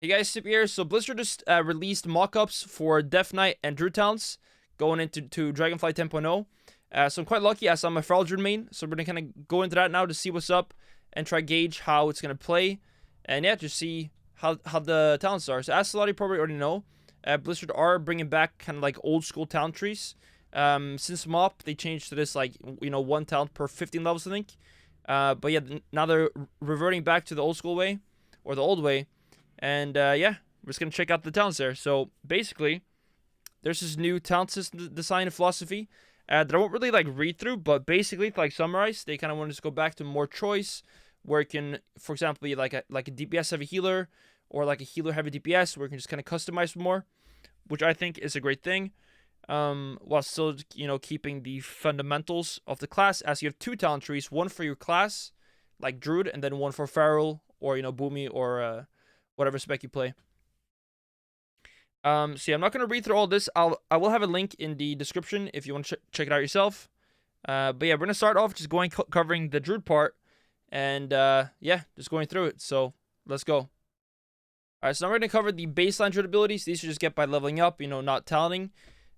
Hey guys, Snupy here. So Blizzard just released mock-ups for Death Knight and Druid talents going into Dragonflight 10.0. So I'm quite lucky as I'm a Feral Druid main. So we're going to kind of go into that now to see what's up and try gauge how it's going to play. And yeah, just see how the talents are. So as a lot of you probably already know, Blizzard are bringing back kind of like old school talent trees. Since MOP, they changed to this like, one talent per 15 levels, I think. But yeah, now they're reverting back to the old school way or the old way. And yeah, we're just gonna check out the talents there. So basically, there's this new talent system design and philosophy that I won't really like read through, but basically, to like summarize, they kind of want to just go back to more choice, where it can, for example, be like a DPS heavy healer or like a healer heavy DPS, where you can just kind of customize more, which I think is a great thing. While still keeping the fundamentals of the class, as you have two talent trees, one for your class, like Druid, and then one for Feral or Boomy or whatever spec you play. So yeah, I'm not gonna read through all this. I will have a link in the description if you want to check it out yourself. But yeah, we're gonna start off just covering the Druid part, and yeah, just going through it. So let's go. Alright, so now we're gonna cover the baseline Druid abilities. These you just get by leveling up, not talenting,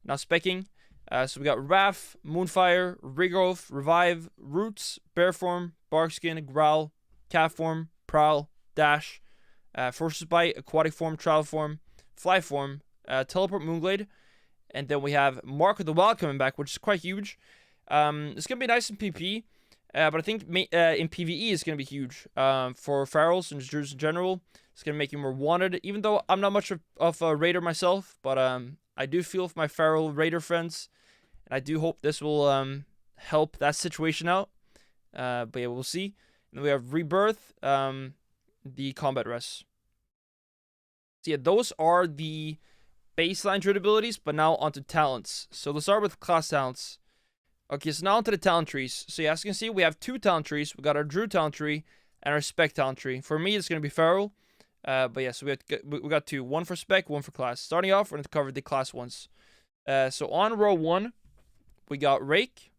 not specking. So we got Wrath, Moonfire, Regrowth, Revive, Roots, Bear Form, Barkskin, Growl, Cat Form, Prowl, Dash, Forces Bite, Aquatic Form, Travel Form, Fly Form, Teleport, Moonglade, and then we have Mark of the Wild coming back, which is quite huge. It's gonna be nice in PP, but I think in PvE it's gonna be huge. For Ferals and Druids in general, it's gonna make you more wanted. Even though I'm not much of a raider myself, but I do feel for my Feral raider friends, and I do hope this will help that situation out. But yeah, we'll see. And then we have Rebirth, the combat rest. So yeah, those are the baseline Druid abilities, but now onto talents. So let's start with class talents. Okay, so now onto the talent trees. So yeah, as you can see, we have two talent trees. We got our Druid talent tree and our Spec talent tree. For me, it's going to be Feral. But yeah, so we got two. One for Spec, one for class. Starting off, we're going to cover the class ones. So on row 1, we got Rake,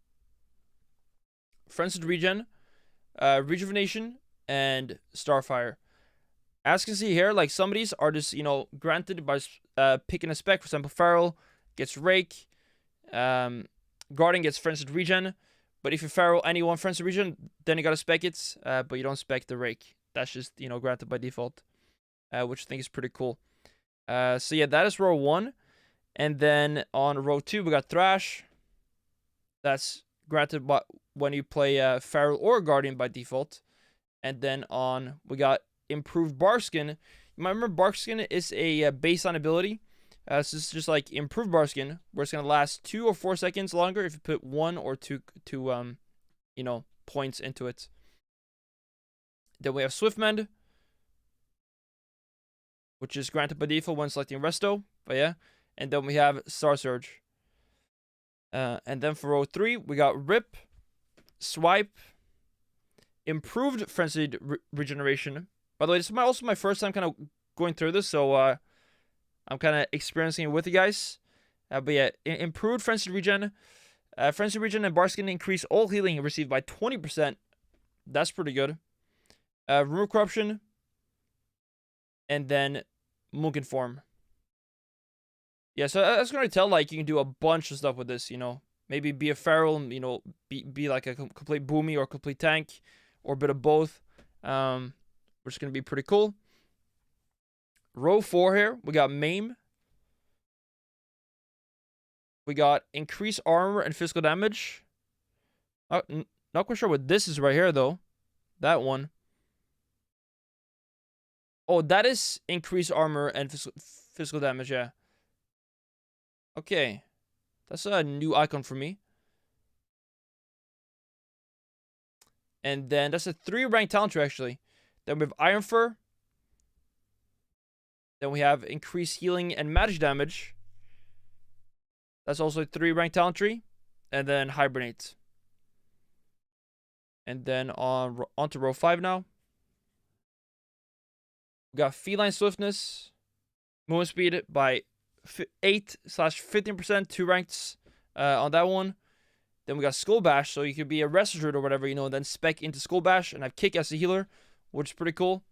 Frenzied Regen, Rejuvenation, and Starfire. As you can see here, like some of these are just, granted by picking a spec. For example, Feral gets Rake, Guardian gets Frenzied Regen, but if you Feral anyone Frenzied Regen, then you gotta spec it, but you don't spec the Rake. That's just, granted by default, which I think is pretty cool. So yeah, that is row 1. And then on row 2, we got Thrash. That's granted when you play Feral or Guardian by default. And then we got Improved Barkskin. You might remember Barkskin is a baseline ability. So this is just like Improved Barkskin, where it's gonna last 2 or 4 seconds longer if you put 1 or 2 points into it. Then we have Swiftmend, which is granted by default when selecting Resto. But yeah, and then we have Star Surge. And then for row 3, we got Rip, Swipe, Improved Frenzied Regeneration. By the way, this is also my first time kind of going through this, so I'm kind of experiencing it with you guys. But yeah, Improved Frenzied Regen. Frenzied Regen and Barkskin increase all healing received by 20%. That's pretty good. Remove Corruption. And then Munkin Form. Yeah, so that's going to tell, like, you can do a bunch of stuff with this, Maybe be a Feral, be like a complete Boomy or complete tank, or a bit of both. Which is going to be pretty cool. Row 4 here, we got Maim. We got Increase Armor and Physical Damage. Not quite sure what this is right here, though. That one. Oh, that is Increase Armor and Physical Damage, yeah. Okay. That's a new icon for me. And then that's a 3-rank talent tree, actually. Then we have Iron Fur. Then we have Increased Healing and Magic Damage. That's also a 3-rank talent tree. And then Hibernate. And then onto row 5 now. We got Feline Swiftness. Movement Speed by 8/15%. 2 ranks on that one. Then we got Skull Bash. So you could be a Rescue Druid or whatever, and then spec into Skull Bash and have Kick as a healer, which is pretty cool.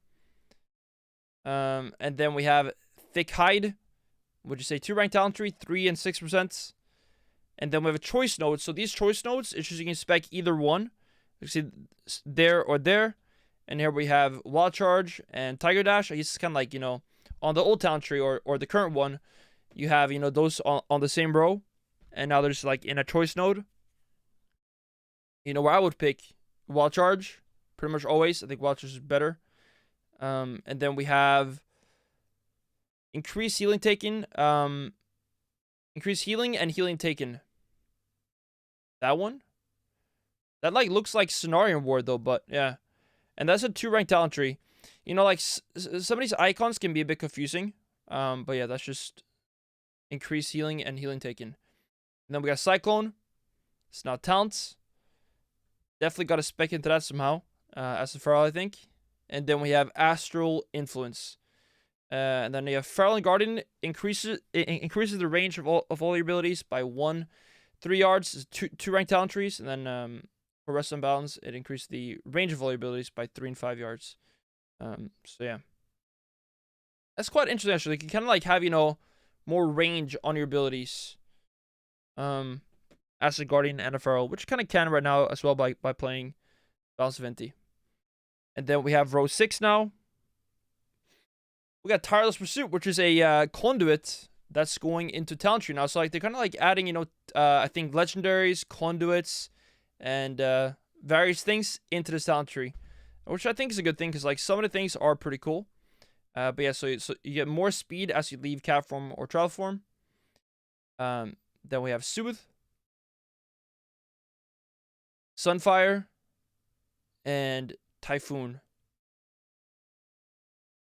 And then we have Thick Hide, which is a 2-rank talent tree, 3 and 6%. And then we have a choice node. So these choice nodes, it's just you can spec either one. You see there or there. And here we have Wild Charge and Tiger Dash. I guess it's kind of like, on the old talent tree or the current one, you have, those on the same row. And now there's like in a choice node. Where I would pick Wild Charge pretty much always. I think Wild Charge is better. And then we have increased healing taken. Increased healing and healing taken. That one? That like looks like Cenarian Ward though, but yeah. And that's a 2-rank talent tree. Like some of these icons can be a bit confusing. But yeah, that's just increased healing and healing taken. And then we got Cyclone. It's now talents. Definitely got to spec into that somehow. As a Feral, I think. And then we have Astral Influence. And then you have Feral and Guardian increases the range of all your abilities by 3 yards. Is 2-rank talent trees. And then for Rest and Balance, it increases the range of all your abilities by 3 and 5 yards. So yeah. That's quite interesting actually. You can kind of like have, more range on your abilities. As a Guardian and a Feral, which kind of can right now as well by playing Balance of Inti. And then we have row 6 now. We got Tireless Pursuit, which is a conduit that's going into talent tree now. So like they're kind of like adding, I think legendaries, conduits, and various things into this talent tree, which I think is a good thing because like some of the things are pretty cool. But yeah, so you get more speed as you leave cat form or trial form. Then we have Soothe, Sunfire, and Typhoon.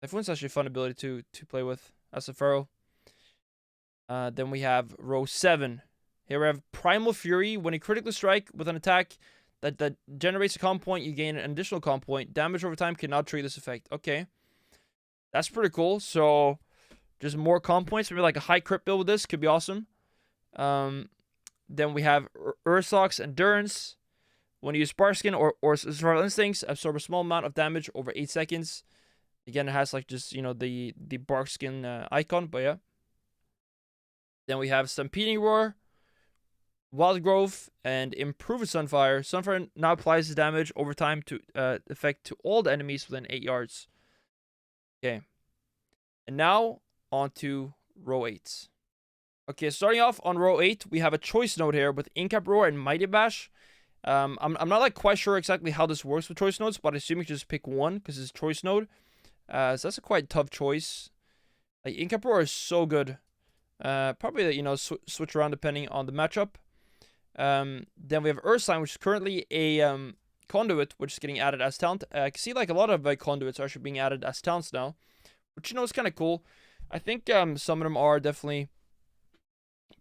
Typhoon's actually a fun ability to play with as a Feral. Then we have row 7. Here we have Primal Fury. When you critically strike with an attack that generates a comp point, you gain an additional comp point. Damage over time cannot trigger this effect. Okay. That's pretty cool. So, just more comp points. Maybe like a high crit build with this could be awesome. Then we have Ursox Endurance. When you use Sparkskin or Survival Instincts, absorb a small amount of damage over 8 seconds. Again, it has like just, the Barkskin icon, but yeah. Then we have Stampeding Roar, Wild Growth, and Improved Sunfire. Sunfire now applies the damage over time to effect to all the enemies within 8 yards. Okay. And now, on to row 8. Okay, starting off on row 8, we have a choice node here with Incap Roar and Mighty Bash. I'm not like quite sure exactly how this works with choice nodes, but I assume you just pick one because it's choice node. So that's a quite tough choice. Like Incap Roar is so good. Probably switch around depending on the matchup. Then we have Ursine, which is currently a conduit, which is getting added as talent. I can see like a lot of conduits are actually being added as talents now, which is kind of cool. I think some of them are definitely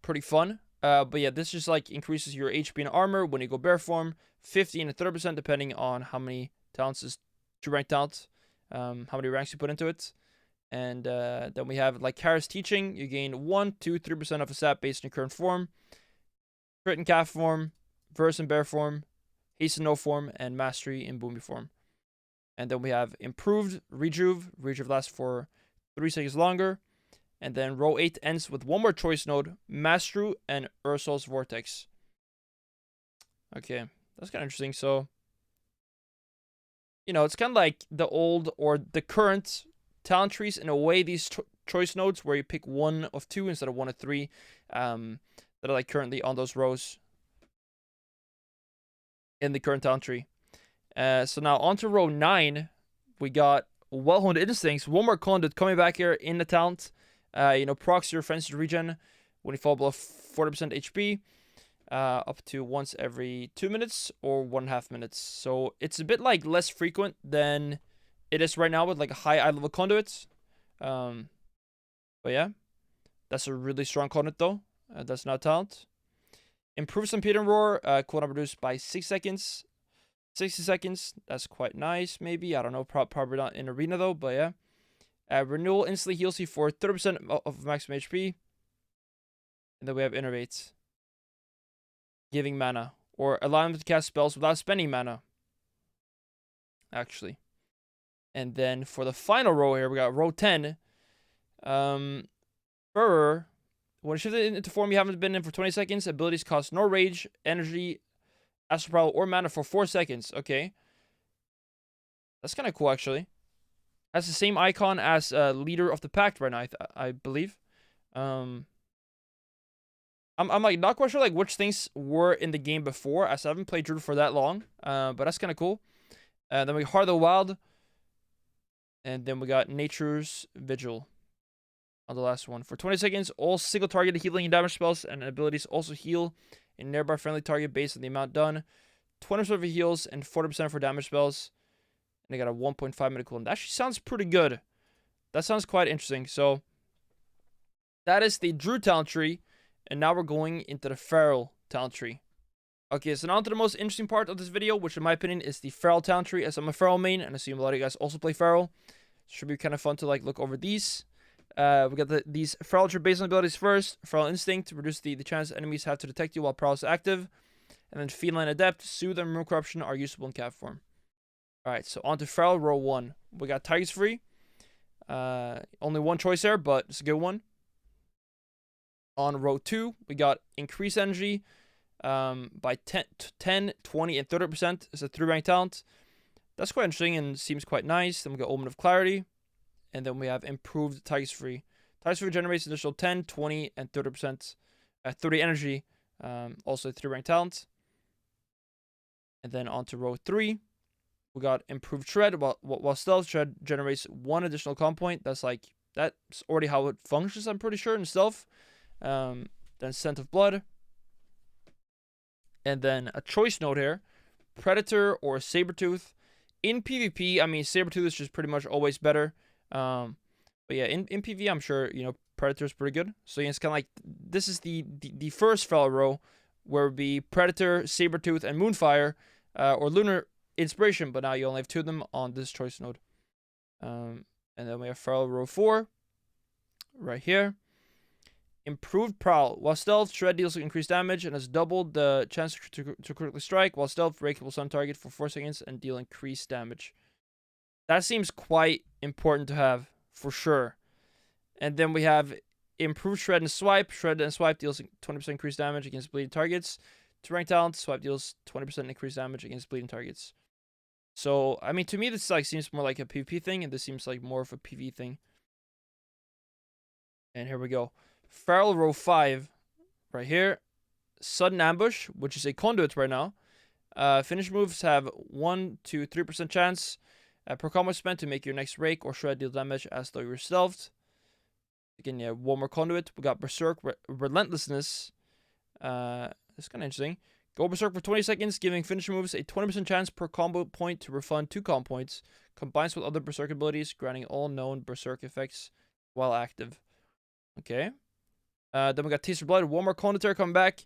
pretty fun. But yeah, this just like increases your HP and armor when you go bear form, 50 and 30% depending on how many talents is 2-rank talent, how many ranks you put into it. And then we have like Kara's Teaching. You gain 1, 2, 3% of a stat based on your current form, crit in calf form, verse in bear form, haste in no form, and mastery in boomy form. And then we have Improved Rejuve. Rejuve lasts for 3 seconds longer. And then row 8 ends with one more choice node, Masteru and Ursol's Vortex. Okay, that's kind of interesting. So, it's kind of like the old or the current talent trees in a way. These choice nodes where you pick one of 2 instead of one of 3, that are like currently on those rows in the current talent tree. So now on to row 9, we got Well-Honed Instincts. One more conduit coming back here in the talent. Procs your friends to regen when you fall below 40% HP, up to once every 2 minutes or 1.5 minutes. So it's a bit like less frequent than it is right now with like a high eye level conduits. But yeah, that's a really strong conduit though. That's not talent. Improve Stampede Roar, cooldown reduced by 6 seconds. 60 seconds, that's quite nice, maybe. I don't know, probably not in arena though, but yeah. Renewal instantly heals you for 30% of maximum HP. And then we have Innervate. Giving mana. Or allowing them to cast spells without spending mana. Actually. And then for the final row here, we got row 10. Furor. When shifted into form you haven't been in for 20 seconds, abilities cost no rage, energy, astral power, or mana for 4 seconds. Okay. That's kind of cool, actually. Has the same icon as Leader of the Pact right now, I believe. I'm like not quite sure like which things were in the game before, as I haven't played Druid for that long. But that's kind of cool. Then we Heart of the Wild. And then we got Nature's Vigil on the last one. For 20 seconds, all single target healing and damage spells and abilities also heal a nearby friendly target based on the amount done. 20% for heals and 40% for damage spells. And they got a 1.5 minute cooldown. That actually sounds pretty good. That sounds quite interesting. So that is the Druid talent tree. And now we're going into the Feral talent tree. Okay, so now to the most interesting part of this video, which in my opinion is the Feral talent tree, as I'm a Feral main, and I assume a lot of you guys also play Feral. Should be kind of fun to like look over these. We got these Feral tree based on abilities first. Feral Instinct to reduce the chance enemies have to detect you while Paralysis is active. And then Feline Adept, Soothe and Remove Corruption are usable in cat form. Alright, so on to Feral row 1. We got Tigers Free. Only one choice there, but it's a good one. On row 2, we got Increase Energy. By 10, 20, and 30%. It's a 3-rank talent. That's quite interesting and seems quite nice. Then we got Omen of Clarity. And then we have Improved Tigers Free. Tigers Free generates additional 10, 20, and 30%. 30 energy. Also a 3-rank talent. And then on to row 3. We got Improved Shred. While Stealth Shred generates 1 additional comp point. That's already how it functions, I'm pretty sure, in Stealth. Then Scent of Blood. And then a choice note here. Predator or Sabertooth. In PvP, I mean, Sabertooth is just pretty much always better. But yeah, in PvP, I'm sure, you know, Predator is pretty good. So yeah, it's kind of like, this is the first Feral row, where it would be Predator, Sabertooth, and Moonfire, or Lunar Inspiration, but now you only have 2 of them on this choice node. And then we have Feral row 4, right here. Improved Prowl. While Stealth, Shred deals increased damage and has doubled the chance to critically strike. While Stealth, Rake will stun target for 4 seconds and deal increased damage. That seems quite important to have, for sure. And then we have Improved Shred and Swipe. Shred and Swipe deals 20% increased damage against bleeding targets. 2-rank talent, Swipe deals 20% increased damage against bleeding targets. So, I mean, to me, this like seems more like a PvP thing, and this seems like more of a PvE thing. And here we go. Feral row 5, right here. Sudden Ambush, which is a conduit right now. Finish moves have 1 to 3% chance per combo spent to make your next Rake or Shred deal damage as though you're stealthed. Again, yeah, one more conduit. We got Berserk Relentlessness. It's kind of interesting. Go Berserk for 20 seconds, giving finish moves a 20% chance per combo point to refund 2 combo points. Combines with other Berserk abilities, granting all known Berserk effects while active. Okay. Then we got Taste of Blood. One more conduit coming back.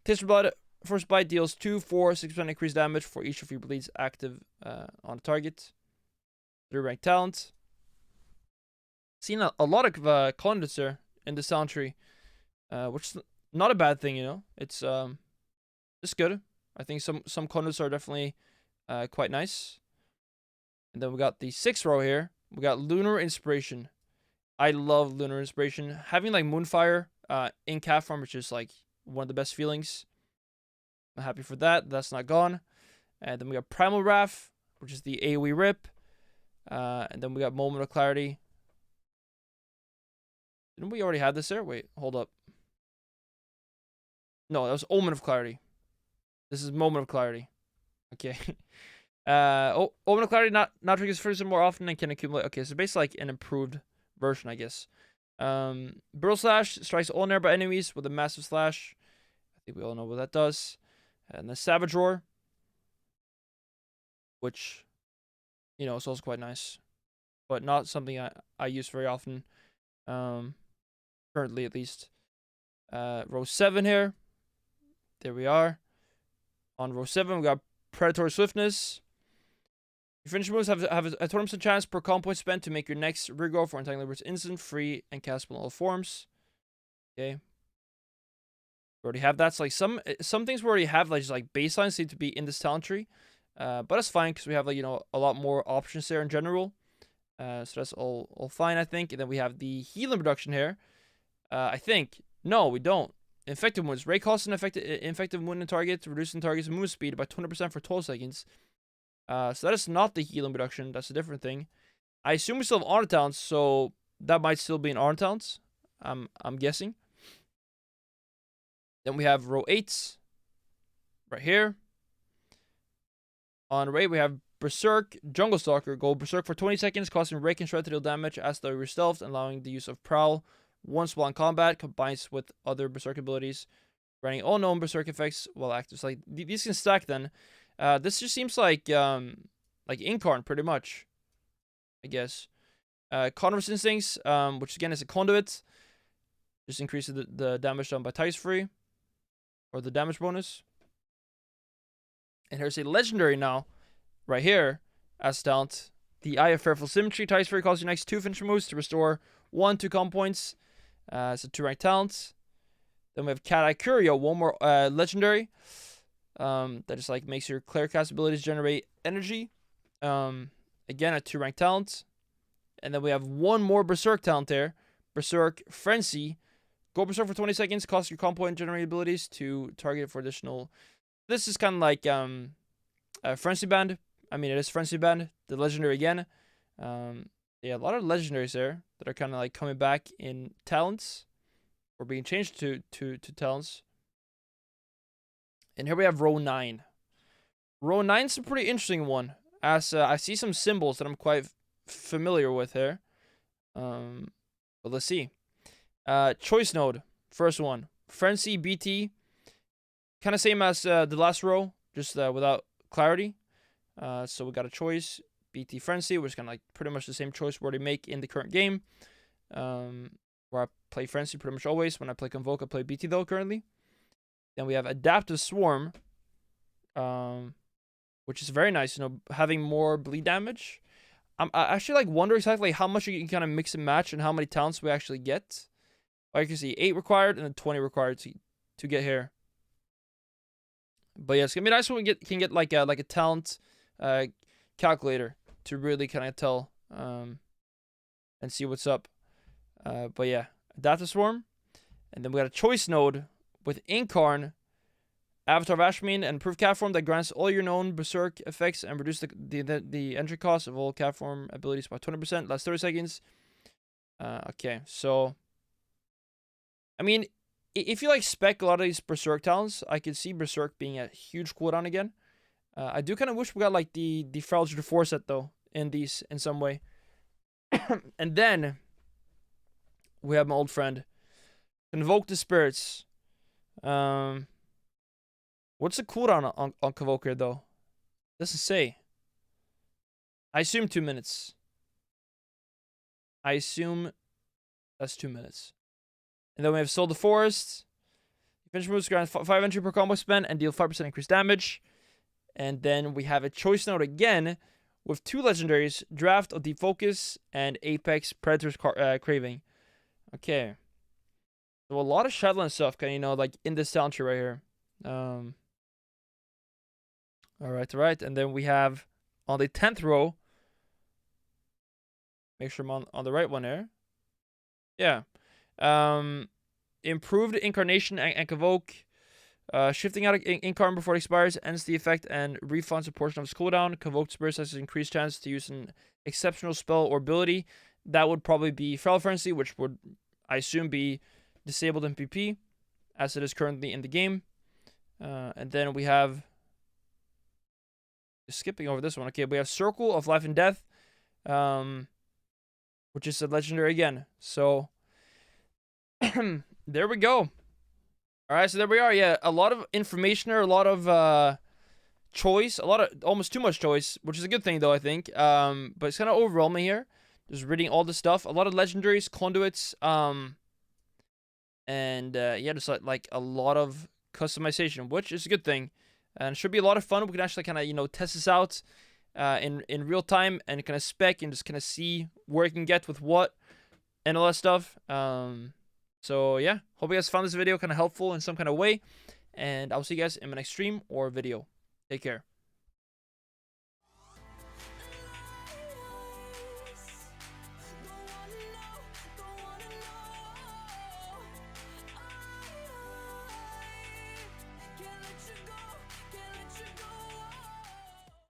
Taste of Blood. First bite deals 2, 4, 6% increased damage for each of your bleeds active on the target. 3-rank talent. Seen a lot of conduits there in the sound tree, which is not a bad thing, you know. It's good. I think some conduits are definitely quite nice. And then we got the 6th row here. We got Lunar Inspiration. I love Lunar Inspiration. Having like Moonfire in cat form is just like one of the best feelings. I'm happy for that. That's not gone. And then we got Primal Wrath, which is the AoE rip. And then we got Moment of Clarity. Didn't we already have this there? Wait, hold up. No, that was Omen of Clarity. This is Moment of Clarity. Okay. Omen of Clarity not triggers first more often and can accumulate. Okay, so basically like an improved version, I guess. Burl Slash strikes all nearby enemies with a massive slash. I think we all know what that does. And the Savage Roar, which, you know, is also quite nice, but not something I use very often. Currently, at least. Row 7 here. There we are. On row 7, we got Predatory Swiftness. Your finish moves have a 20% chance per comp point spent to make your next regrow for Entangling Roots instant, free, and castable in all forms. Okay. We already have that. So like some things we already have, like just like baselines seem to be in this talent tree. But that's fine because we have like a lot more options there in general. So that's all fine, I think. And then we have the healing reduction here. I think no, we don't. Infected wounds. Ray costs an infected wound in target, reducing target's movement speed by 20% for 12 seconds. So that is not the healing reduction. That's a different thing. I assume we still have honor talents, so that might still be an honor talents. I'm guessing. Then we have row 8 right here. On Ray, we have Berserk, Jungle Stalker. Go Berserk for 20 seconds, costing Ray and Shred to deal damage as though you're stealthed, allowing the use of Prowl once while in combat. Combines with other Berserk abilities, granting all known Berserk effects while active. So, like, these can stack then. This just seems like Incarn pretty much, I guess. Carnivorous Instincts, which again is a conduit. Just increases the damage done by Tice Free, or the damage bonus. And here's a legendary now, right here, as talent. The Eye of Fearful Symmetry. Tice Free calls your next 2 finisher moves to restore 1-2 comp points. It's a 2-rank talent. Then we have Cat Eye Curio, one more legendary. That just like makes your cleric cast abilities generate energy. Again, a 2-rank talent. And then we have one more Berserk talent there. Berserk Frenzy. Go Berserk for 20 seconds. Cost your comp point generate abilities to target for additional. This is kind of like Frenzy Band. I mean, it is Frenzy Band. The legendary again. Yeah, a lot of legendaries there that are kind of like coming back in talents, or being changed to talents. And here we have row 9. Row 9 is a pretty interesting one, as I see some symbols that I'm quite familiar with here. But let's see. Choice node, first one. Frenzy BT. Kind of same as the last row, just without clarity. So we got a choice. BT Frenzy, which is kind of like pretty much the same choice we already make in the current game. Where I play Frenzy pretty much always. When I play Convoke, I play BT though currently. Then we have Adaptive Swarm, which is very nice. Having more bleed damage. I actually like wonder exactly how much you can kind of mix and match and how many talents we actually get. Like you can see, 8 required and then 20 required to get here. But yeah, it's gonna be nice when we can get like a talent calculator to really kind of tell and see what's up. But yeah, Adaptive Swarm, and then we got a choice node with Incarn, Avatar of Ashmin, and Proof Cat Form that grants all your known Berserk effects and reduce the entry cost of all Cat Form abilities by 20%. Last 30 seconds. Okay, so I mean, if you like spec a lot of these Berserk talents, I could see Berserk being a huge cooldown again. I do kind of wish we got like the Fragile 4 set though in these in some way. And then we have my old friend, Convoke the Spirits. What's the cooldown on Convoke here though? Doesn't say. I assume 2 minutes. I assume that's 2 minutes. And then we have Soul the Forest. Finish moves grant 5 entry per combo spend and deal 5% increased damage. And then we have a choice node again with 2 legendaries, Draft of Deep Focus and Apex Predator's Craving. Okay. So a lot of Shadowland stuff, like in this talent tree right here. Alright. And then we have on the 10th row. Make sure I'm on the right one here. Yeah. Improved Incarnation and Convoke. Shifting out of Incarn before it expires ends the effect and refunds a portion of its cooldown. Convoked Spirits has an increased chance to use an exceptional spell or ability. That would probably be Feral Frenzy, which would, I assume, be disabled in PP, as it is currently in the game. And then we have, skipping over this one. Okay, we have Circle of Life and Death, which is a legendary again. So there we go. All right, so there we are. Yeah, a lot of information there, a lot of choice, almost too much choice, which is a good thing though, I think. But it's kind of overwhelming here, just reading all this stuff. A lot of legendaries, conduits, and yeah, just like a lot of customization, which is a good thing, and should be a lot of fun. We can actually kind of test this out in real time and kind of spec and just kind of see where it can get with what and all that stuff. So yeah, hope you guys found this video kind of helpful in some kind of way, and I'll see you guys in my next stream or video. Take care.